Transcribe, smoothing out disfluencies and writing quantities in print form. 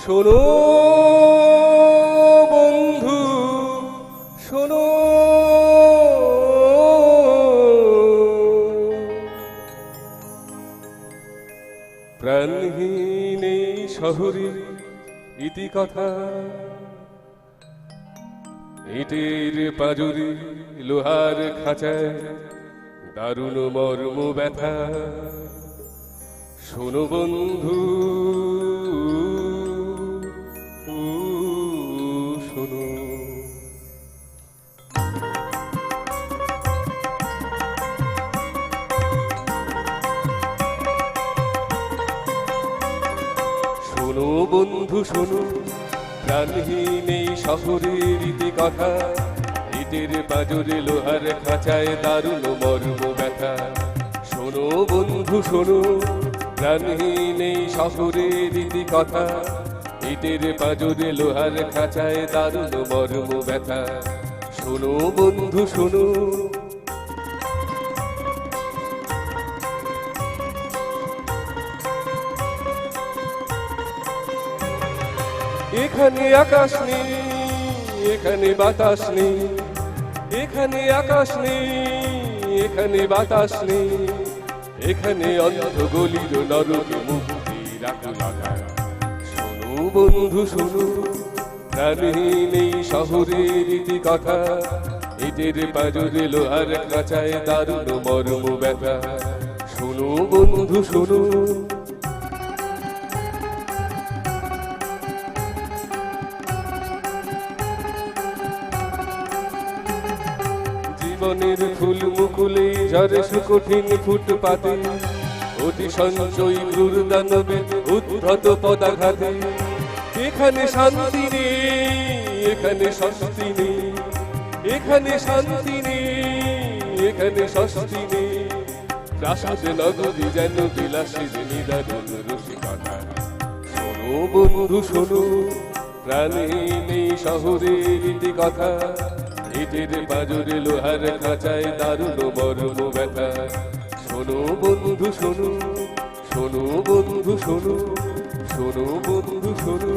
শোনো বন্ধু শোনো, প্রাণহীন এই শহরে ইতিকথা, ইটের পাজরে লোহার খাঁচায় দারুণ মর্ম ব্যথা। শোনো বন্ধু শোনো, শোনো বন্ধু শোনো, প্রাণহীন এই শহরের ইতিকথা, ইটের পাজরে লোহার খাঁচায় দারুণ মর্ম ব্যথা। শোনো বন্ধু শোনো, প্রাণহীন এই শহরের ইতিকথা, ইটের পাজরে লোহার খাঁচায় দারুণ মর্ম ব্যথা। শোনো বন্ধু শোনো, এখানে আকাশ নেই, এখানে বাতাস নেই, এখানে আকাশ নেই, এখানে বাতাস নেই, এখানে অন্ধ গলির নরক মুক্তি রাখা। শোনো বন্ধু শোনো, প্রাণহীন এই শহরের ইতিকথা, ইটের পাজরে লোহার খাঁচায় দারুণ মর্ম ব্যথা। শোনো বন্ধু শোনো, জীবনের ফুল মুকুলে ঝরে সুকঠিন ফুটপাতে, অতি সঞ্চয়ী ক্রূর দানবে উদ্ধত পদাঘাতে। এখানে শান্তি নেই, এখানে স্বস্তি নেই, এখানে শান্তি নেই, এখানে স্বস্তি নেই। প্রাসাদ নগরী যেন বিলাসের নিদারুণ রসিকতা। শোনো বন্ধু শোনো, প্রাণহীন এই শহরের ইতিকথা, ইটের পাজরে লোহার খাঁচায় দারুণ মর্ম ব্যথা। শোনো বন্ধু শোনো, শোনো বন্ধু শোনো, শোনো বন্ধু শোনো।